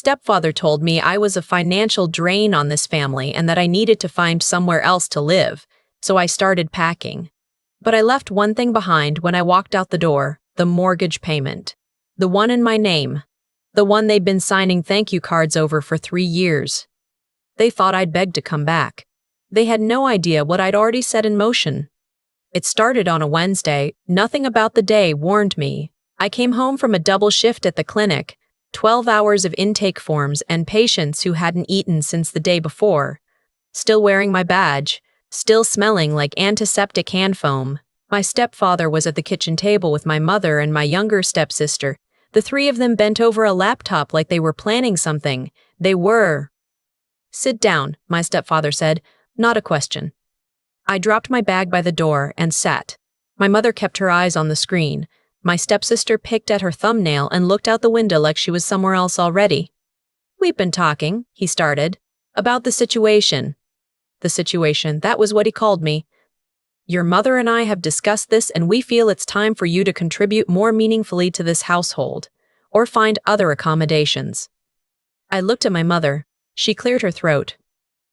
stepfather told me I was a financial drain on this family and that I needed to find somewhere else to live, so I started packing. But I left one thing behind when I walked out the door: the mortgage payment. The one in my name. The one they'd been signing thank you cards over for 3 years. They thought I'd begged to come back. They had no idea what I'd already set in motion. It started on a Wednesday. Nothing about the day warned me. I came home from a double shift at the clinic, 12 hours of intake forms and patients who hadn't eaten since the day before. Still wearing my badge, still smelling like antiseptic hand foam. My stepfather was at the kitchen table with my mother and my younger stepsister. The three of them bent over a laptop like they were planning something. They were. "Sit down," my stepfather said. "Not a question." I dropped my bag by the door and sat. My mother kept her eyes on the screen. My stepsister picked at her thumbnail and looked out the window like she was somewhere else already. "We've been talking," he started, "about the situation." The situation, that was what he called me. "Your mother and I have discussed this, and we feel it's time for you to contribute more meaningfully to this household, or find other accommodations." I looked at my mother. She cleared her throat.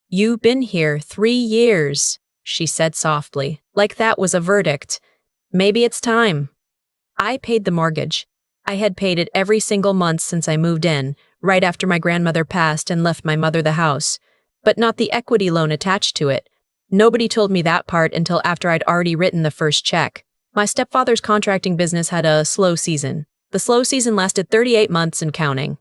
"You've been here 3 years," she said softly, like that was a verdict. "Maybe it's time." I paid the mortgage. I had paid it every single month since I moved in, right after my grandmother passed and left my mother the house, but not the equity loan attached to it. Nobody told me that part until after I'd already written the first check. My stepfather's contracting business had a slow season. The slow season lasted 38 months and counting.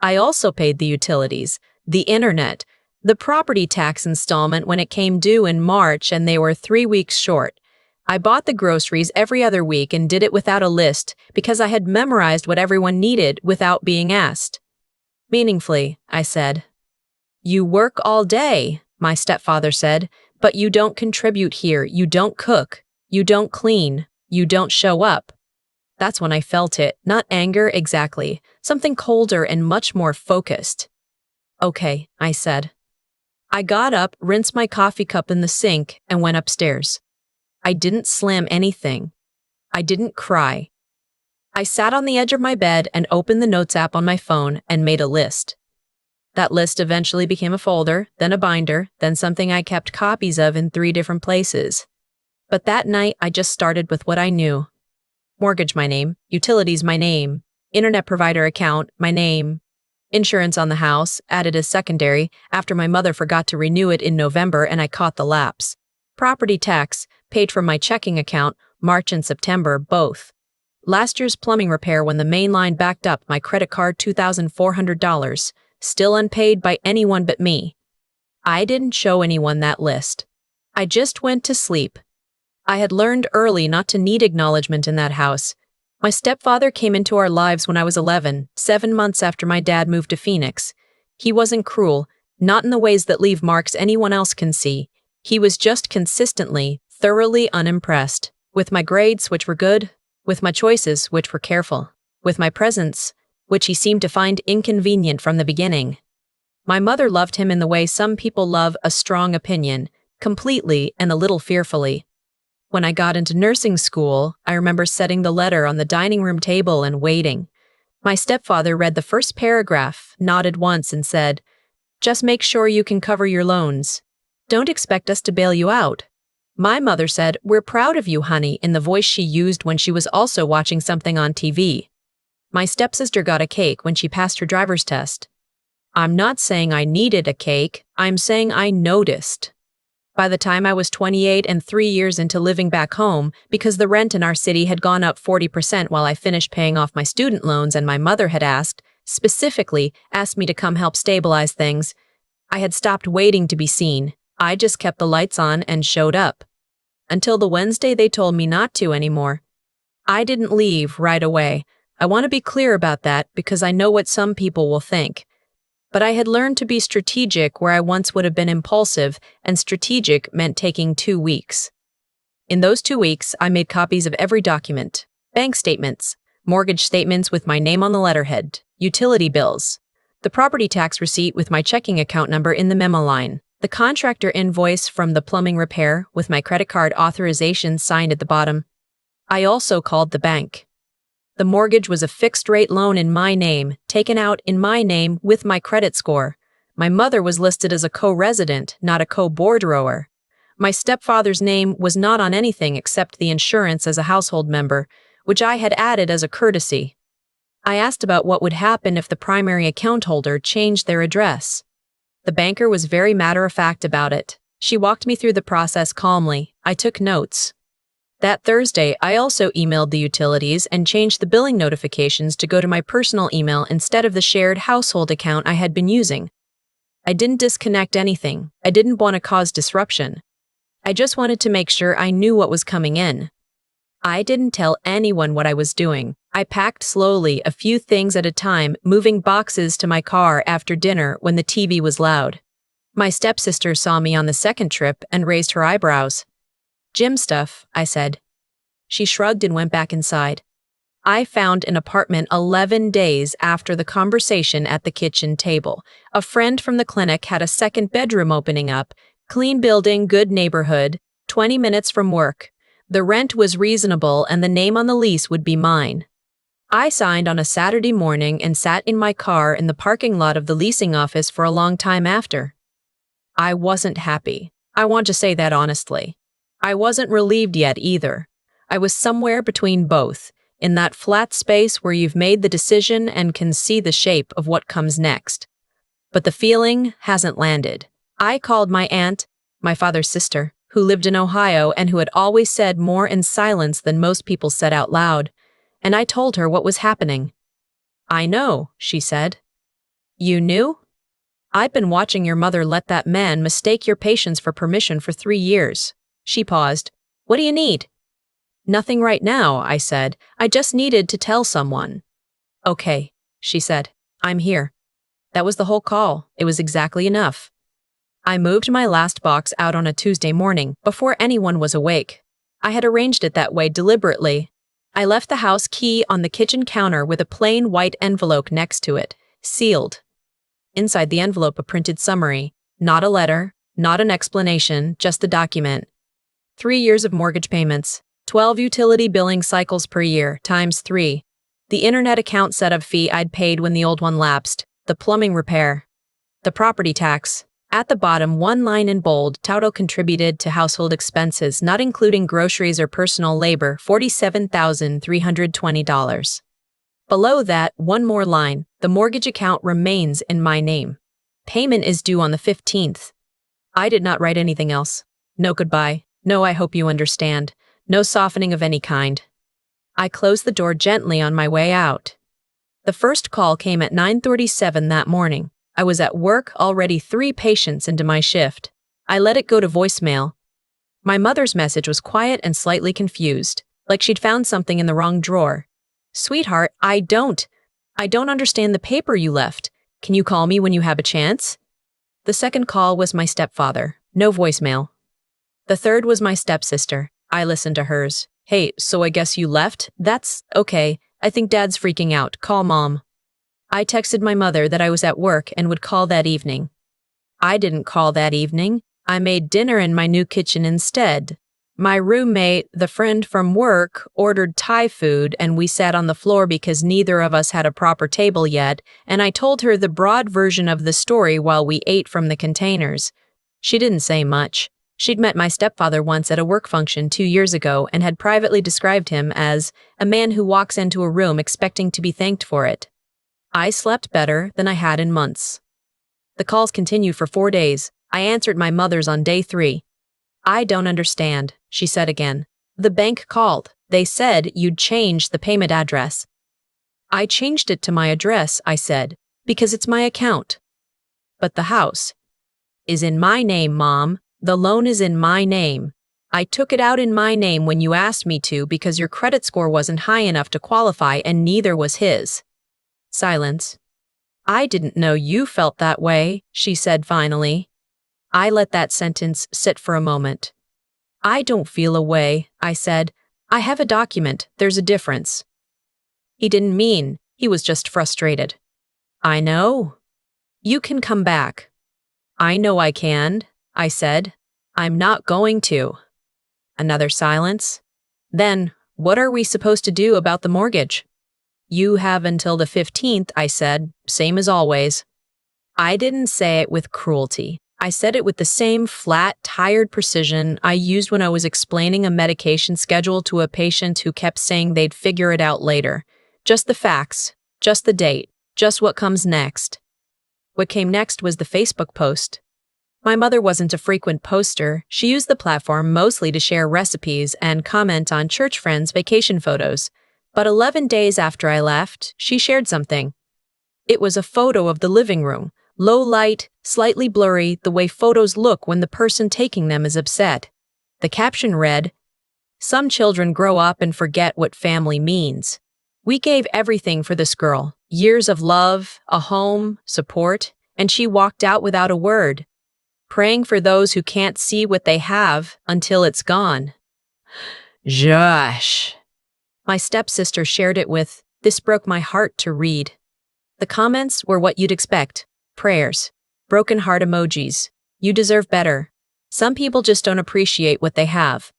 I also paid the utilities, the internet, the property tax installment when it came due in March, and they were 3 weeks short. I bought the groceries every other week and did it without a list because I had memorized what everyone needed without being asked. "Meaningfully," I said. "You work all day," my stepfather said, "but you don't contribute here. You don't cook. You don't clean. You don't show up." That's when I felt it, not anger exactly, something colder and much more focused. "Okay," I said. I got up, rinsed my coffee cup in the sink, and went upstairs. I didn't slam anything. I didn't cry. I sat on the edge of my bed and opened the Notes app on my phone and made a list. That list eventually became a folder, then a binder, then something I kept copies of in 3 different places. But that night, I just started with what I knew. Mortgage, my name. Utilities, my name. Internet provider account, my name. Insurance on the house, added as secondary after my mother forgot to renew it in November and I caught the lapse. Property tax, paid from my checking account, March and September, both. Last year's plumbing repair when the main line backed up, my credit card $2,400, still unpaid by anyone but me. I didn't show anyone that list. I just went to sleep. I had learned early not to need acknowledgement in that house. My stepfather came into our lives when I was 11, 7 months after my dad moved to Phoenix. He wasn't cruel, not in the ways that leave marks anyone else can see. He was just consistently, thoroughly unimpressed. With my grades, which were good, with my choices, which were careful, with my presence, which he seemed to find inconvenient from the beginning. My mother loved him in the way some people love a strong opinion, completely and a little fearfully. When I got into nursing school, I remember setting the letter on the dining room table and waiting. My stepfather read the first paragraph, nodded once and said, "Just make sure you can cover your loans. Don't expect us to bail you out." My mother said, "We're proud of you, honey," in the voice she used when she was also watching something on TV. My stepsister got a cake when she passed her driver's test. I'm not saying I needed a cake, I'm saying I noticed. By the time I was 28 and 3 years into living back home, because the rent in our city had gone up 40% while I finished paying off my student loans and my mother had specifically asked me to come help stabilize things, I had stopped waiting to be seen. I just kept the lights on and showed up. Until the Wednesday they told me not to anymore. I didn't leave right away. I want to be clear about that because I know what some people will think. But I had learned to be strategic where I once would have been impulsive, and strategic meant taking 2 weeks. In those 2 weeks, I made copies of every document: bank statements, mortgage statements with my name on the letterhead, utility bills, the property tax receipt with my checking account number in the memo line, the contractor invoice from the plumbing repair with my credit card authorization signed at the bottom. I also called the bank. The mortgage was a fixed-rate loan in my name, taken out in my name with my credit score. My mother was listed as a co-resident, not a co-borrower. My stepfather's name was not on anything except the insurance as a household member, which I had added as a courtesy. I asked about what would happen if the primary account holder changed their address. The banker was very matter-of-fact about it. She walked me through the process calmly. I took notes. That Thursday, I also emailed the utilities and changed the billing notifications to go to my personal email instead of the shared household account I had been using. I didn't disconnect anything. I didn't want to cause disruption. I just wanted to make sure I knew what was coming in. I didn't tell anyone what I was doing. I packed slowly, a few things at a time, moving boxes to my car after dinner when the TV was loud. My stepsister saw me on the second trip and raised her eyebrows. "Gym stuff," I said. She shrugged and went back inside. I found an apartment 11 days after the conversation at the kitchen table. A friend from the clinic had a second bedroom opening up. Clean building, good neighborhood, 20 minutes from work. The rent was reasonable and the name on the lease would be mine. I signed on a Saturday morning and sat in my car in the parking lot of the leasing office for a long time after. I wasn't happy. I want to say that honestly. I wasn't relieved yet either. I was somewhere between both, in that flat space where you've made the decision and can see the shape of what comes next. But the feeling hasn't landed. I called my aunt, my father's sister, who lived in Ohio and who had always said more in silence than most people said out loud, and I told her what was happening. "I know," she said. "You knew? I'd been watching your mother let that man mistake your patience for permission for 3 years. She paused. "What do you need?" "Nothing right now," I said. "I just needed to tell someone." "Okay," she said. "I'm here." That was the whole call. It was exactly enough. I moved my last box out on a Tuesday morning, before anyone was awake. I had arranged it that way deliberately. I left the house key on the kitchen counter with a plain white envelope next to it, sealed. Inside the envelope a printed summary, not a letter, not an explanation, just a document. 3 years of mortgage payments, 12 utility billing cycles per year, times 3. The internet account setup fee I'd paid when the old one lapsed, the plumbing repair, the property tax. At the bottom, one line in bold, total contributed to household expenses, not including groceries or personal labor, $47,320. Below that, one more line, the mortgage account remains in my name. Payment is due on the 15th. I did not write anything else. No goodbye. No, I hope you understand. No softening of any kind. I closed the door gently on my way out. The first call came at 9:37 that morning. I was at work, already 3 patients into my shift. I let it go to voicemail. My mother's message was quiet and slightly confused, like she'd found something in the wrong drawer. "Sweetheart, I don't understand the paper you left. Can you call me when you have a chance?" The second call was my stepfather. No voicemail. The third was my stepsister. I listened to hers. "Hey, so I guess you left? That's okay. I think Dad's freaking out. Call Mom." I texted my mother that I was at work and would call that evening. I didn't call that evening. I made dinner in my new kitchen instead. My roommate, the friend from work, ordered Thai food and we sat on the floor because neither of us had a proper table yet, and I told her the broad version of the story while we ate from the containers. She didn't say much. She'd met my stepfather once at a work function 2 years ago and had privately described him as a man who walks into a room expecting to be thanked for it. I slept better than I had in months. The calls continued for 4 days. I answered my mother's on day 3. "I don't understand," she said again. "The bank called. They said you'd change the payment address." "I changed it to my address," I said, "because it's my account." "But the house is in my name, Mom. The loan is in my name. I took it out in my name when you asked me to because your credit score wasn't high enough to qualify and neither was his." Silence. "I didn't know you felt that way," she said finally. I let that sentence sit for a moment. "I don't feel a way," I said. "I have a document. There's a difference." He didn't mean. He was just frustrated. "I know. You can come back." "I know I can," I said. "I'm not going to." Another silence. Then, "What are we supposed to do about the mortgage?" You have until the 15th, I said, same as always. I didn't say it with cruelty. I said it with the same flat, tired precision I used when I was explaining a medication schedule to a patient who kept saying they'd figure it out later. Just the facts, just the date, just what comes next. What came next was the Facebook post. My mother wasn't a frequent poster. She used the platform mostly to share recipes and comment on church friends' vacation photos. But 11 days after I left, she shared something. It was a photo of the living room. Low light, slightly blurry, the way photos look when the person taking them is upset. The caption read, "Some children grow up and forget what family means. We gave everything for this girl, years of love, a home, support, and she walked out without a word, praying for those who can't see what they have until it's gone." Josh. My stepsister shared it with, "This broke my heart to read." The comments were what you'd expect. Prayers, broken heart emojis. You deserve better. Some people just don't appreciate what they have.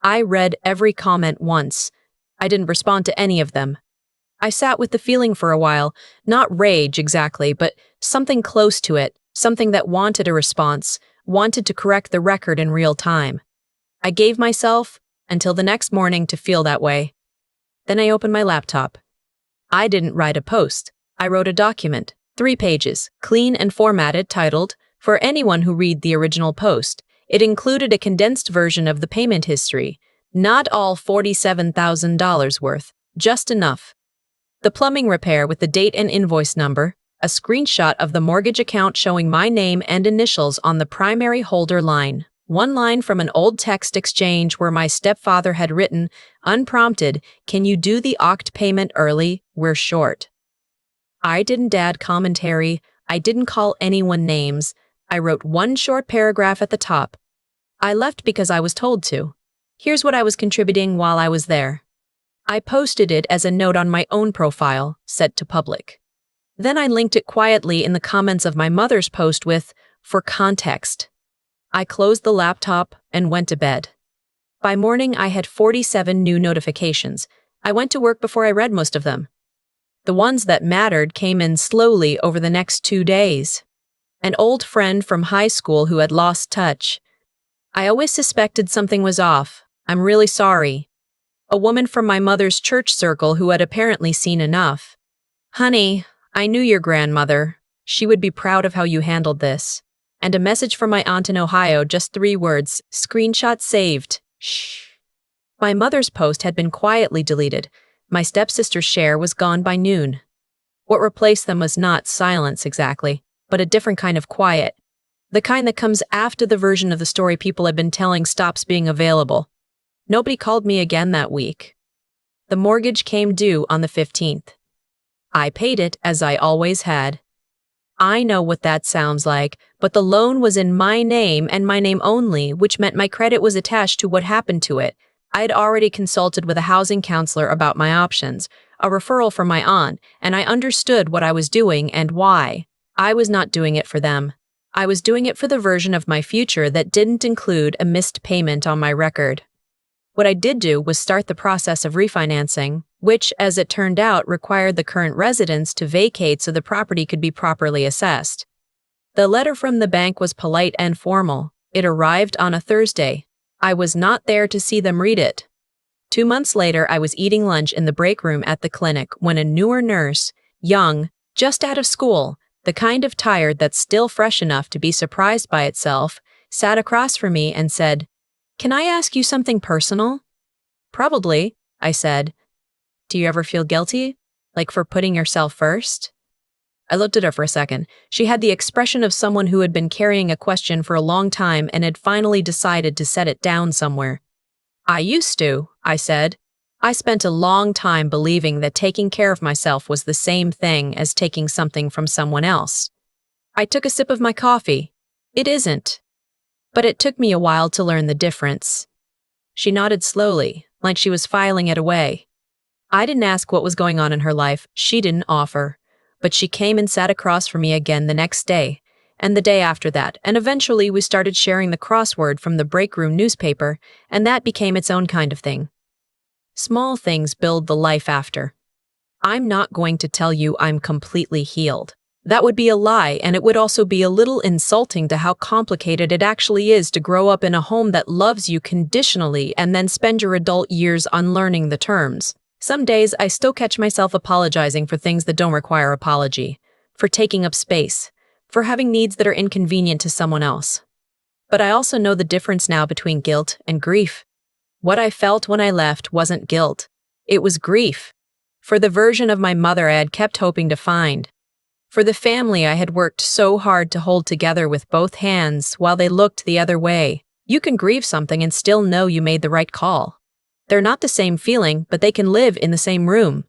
I read every comment once. I didn't respond to any of them. I sat with the feeling for a while, not rage exactly, but something close to it, something that wanted a response, wanted to correct the record in real time. I gave myself until the next morning to feel that way. Then I opened my laptop. I didn't write a post. I wrote a document. 3 pages, clean and formatted, titled, "For anyone who read the original post." It included a condensed version of the payment history, not all $47,000 worth, just enough. The plumbing repair with the date and invoice number, a screenshot of the mortgage account showing my name and initials on the primary holder line, one line from an old text exchange where my stepfather had written, unprompted, "Can you do the OCT payment early? We're short." I didn't add commentary. I didn't call anyone names. I wrote one short paragraph at the top. I left because I was told to. Here's what I was contributing while I was there. I posted it as a note on my own profile, set to public. Then I linked it quietly in the comments of my mother's post with, "For context." I closed the laptop and went to bed. By morning, I had 47 new notifications. I went to work before I read most of them. The ones that mattered came in slowly over the next 2 days. An old friend from high school who had lost touch. "I always suspected something was off. I'm really sorry." A woman from my mother's church circle who had apparently seen enough. "Honey, I knew your grandmother. She would be proud of how you handled this." And a message from my aunt in Ohio, just 3 words, "Screenshot saved." Shh. My mother's post had been quietly deleted. My stepsister's share was gone by noon. What replaced them was not silence exactly, but a different kind of quiet. The kind that comes after the version of the story people had been telling stops being available. Nobody called me again that week. The mortgage came due on the 15th. I paid it as I always had. I know what that sounds like, but the loan was in my name and my name only, which meant my credit was attached to what happened to it. I had already consulted with a housing counselor about my options, a referral from my aunt, and I understood what I was doing and why. I was not doing it for them. I was doing it for the version of my future that didn't include a missed payment on my record. What I did do was start the process of refinancing, which, as it turned out, required the current residents to vacate so the property could be properly assessed. The letter from the bank was polite and formal. It arrived on a Thursday. I was not there to see them read it. 2 months later, I was eating lunch in the break room at the clinic when a newer nurse, young, just out of school, the kind of tired that's still fresh enough to be surprised by itself, sat across from me and said, "Can I ask you something personal?" "Probably," I said. "Do you ever feel guilty? Like for putting yourself first?" I looked at her for a second. She had the expression of someone who had been carrying a question for a long time and had finally decided to set it down somewhere. "I used to," I said. "I spent a long time believing that taking care of myself was the same thing as taking something from someone else." I took a sip of my coffee. "It isn't. But it took me a while to learn the difference." She nodded slowly, like she was filing it away. I didn't ask what was going on in her life. She didn't offer. But she came and sat across from me again the next day, and the day after that, and eventually we started sharing the crossword from the break room newspaper, and that became its own kind of thing. Small things build the life after. I'm not going to tell you I'm completely healed. That would be a lie, and it would also be a little insulting to how complicated it actually is to grow up in a home that loves you conditionally and then spend your adult years unlearning the terms. Some days I still catch myself apologizing for things that don't require apology, for taking up space, for having needs that are inconvenient to someone else. But I also know the difference now between guilt and grief. What I felt when I left wasn't guilt. It was grief. For the version of my mother I had kept hoping to find. For the family I had worked so hard to hold together with both hands while they looked the other way. You can grieve something and still know you made the right call. They're not the same feeling, but they can live in the same room.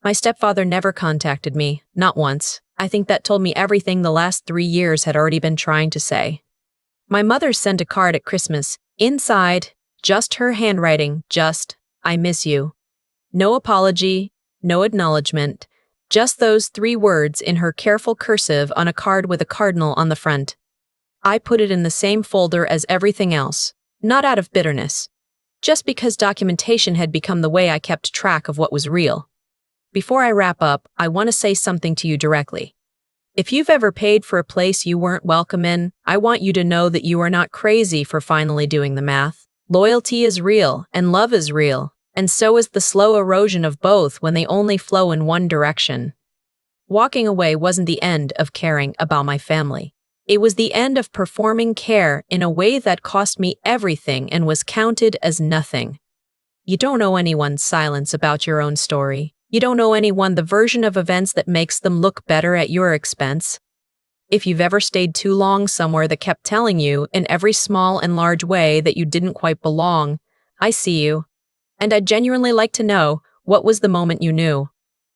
My stepfather never contacted me, not once. I think that told me everything the last 3 years had already been trying to say. My mother sent a card at Christmas. Inside, just her handwriting, just, "I miss you." No apology, no acknowledgement, just those 3 words in her careful cursive on a card with a cardinal on the front. I put it in the same folder as everything else, not out of bitterness, just because documentation had become the way I kept track of what was real. Before I wrap up, I want to say something to you directly. If you've ever paid for a place you weren't welcome in, I want you to know that you are not crazy for finally doing the math. Loyalty is real, and love is real, and so is the slow erosion of both when they only flow in one direction. Walking away wasn't the end of caring about my family. It was the end of performing care in a way that cost me everything and was counted as nothing. You don't owe anyone silence about your own story. You don't owe anyone the version of events that makes them look better at your expense. If you've ever stayed too long somewhere that kept telling you, in every small and large way, that you didn't quite belong, I see you. And I'd genuinely like to know, what was the moment you knew?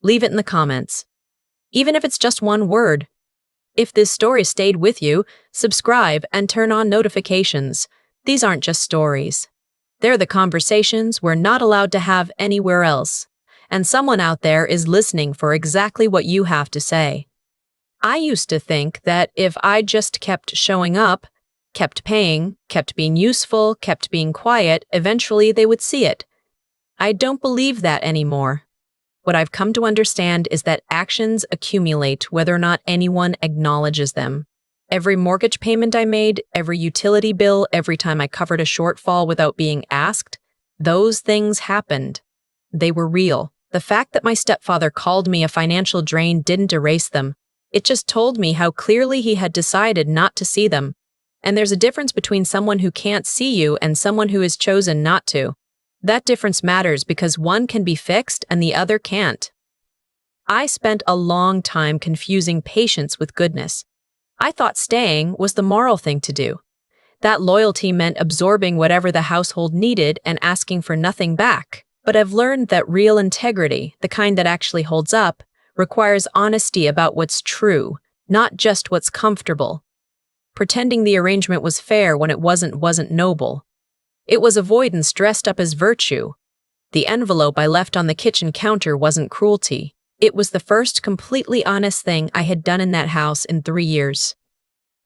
Leave it in the comments. Even if it's just one word. If this story stayed with you, subscribe and turn on notifications. These aren't just stories. They're the conversations we're not allowed to have anywhere else. And someone out there is listening for exactly what you have to say. I used to think that if I just kept showing up, kept paying, kept being useful, kept being quiet, eventually they would see it. I don't believe that anymore. What I've come to understand is that actions accumulate whether or not anyone acknowledges them. Every mortgage payment I made, every utility bill, every time I covered a shortfall without being asked, those things happened. They were real. The fact that my stepfather called me a financial drain didn't erase them. It just told me how clearly he had decided not to see them. And there's a difference between someone who can't see you and someone who has chosen not to. That difference matters because one can be fixed and the other can't. I spent a long time confusing patience with goodness. I thought staying was the moral thing to do. That loyalty meant absorbing whatever the household needed and asking for nothing back. But I've learned that real integrity, the kind that actually holds up, requires honesty about what's true, not just what's comfortable. Pretending the arrangement was fair when it wasn't noble. It was avoidance dressed up as virtue. The envelope I left on the kitchen counter wasn't cruelty. It was the first completely honest thing I had done in that house in 3 years.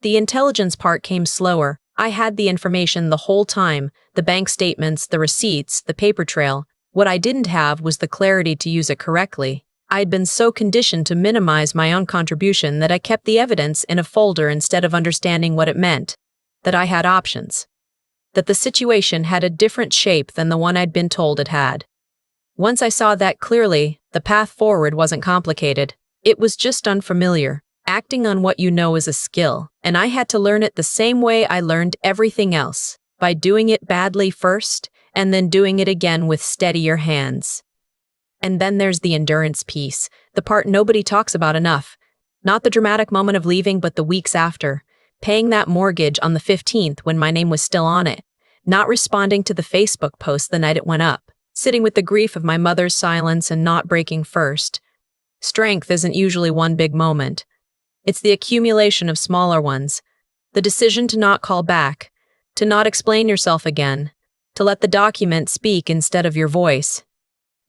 The intelligence part came slower. I had the information the whole time, the bank statements, the receipts, the paper trail. What I didn't have was the clarity to use it correctly. I'd been so conditioned to minimize my own contribution that I kept the evidence in a folder instead of understanding what it meant, that I had options, that the situation had a different shape than the one I'd been told it had. Once I saw that clearly, the path forward wasn't complicated. It was just unfamiliar. Acting on what you know is a skill, and I had to learn it the same way I learned everything else, by doing it badly first, and then doing it again with steadier hands. And then there's the endurance piece, the part nobody talks about enough. Not the dramatic moment of leaving, but the weeks after. Paying that mortgage on the 15th when my name was still on it. Not responding to the Facebook post the night it went up. Sitting with the grief of my mother's silence and not breaking first. Strength isn't usually one big moment. It's the accumulation of smaller ones. The decision to not call back. To not explain yourself again. To let the document speak instead of your voice.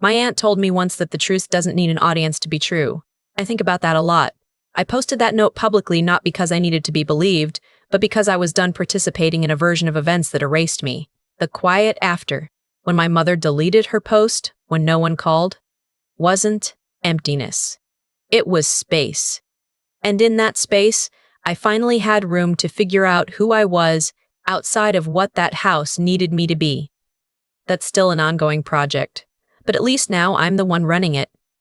My aunt told me once that the truth doesn't need an audience to be true. I think about that a lot. I posted that note publicly not because I needed to be believed, but because I was done participating in a version of events that erased me. The quiet after, when my mother deleted her post, when no one called, wasn't emptiness. It was space. And in that space, I finally had room to figure out who I was outside of what that house needed me to be. That's still an ongoing project, but at least now I'm the one running it.